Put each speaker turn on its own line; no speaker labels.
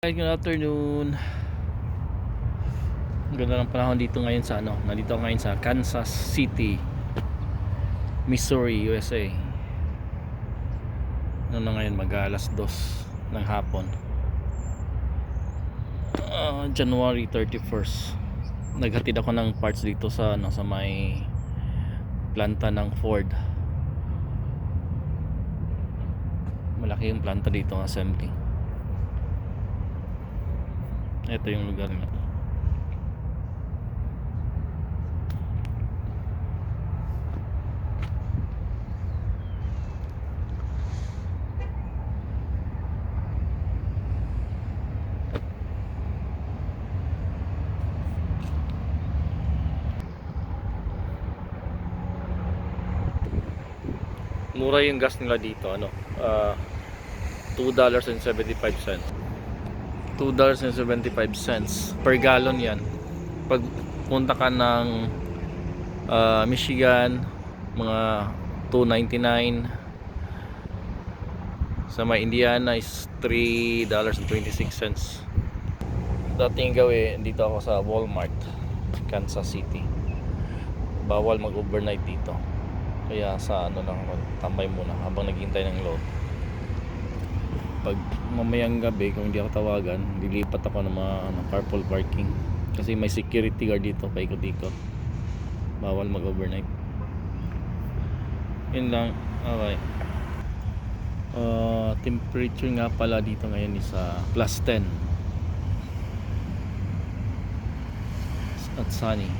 Good afternoon. Ganda ng panahon dito ngayon sa nandito ako ngayon sa Kansas City, Missouri, USA. Na ngayon mag-alas 2 ng hapon. January 31st. Naghatid ako ng parts dito sa sa may planta ng Ford. Malaki yung planta dito ng assembly. Ito yung lugar nila. Mura yung gas nila dito, $2.75. $2.75 per gallon yan. Pag punta ka ng Michigan, mga $2.99. Sa may Indiana is $3.26. Dating gawin dito ako sa Walmart, Kansas City. Bawal mag-overnight dito. Kaya sa lang ako, tambay muna habang naghihintay ng load. Pag mamayang gabi, kung hindi ako tawagan, lilipat ako ng mga carpool parking. Kasi may security guard dito, paikot-ikot. Bawal mag-overnight. Yun lang. Okay. Temperature nga pala dito ngayon is +10 at sunny.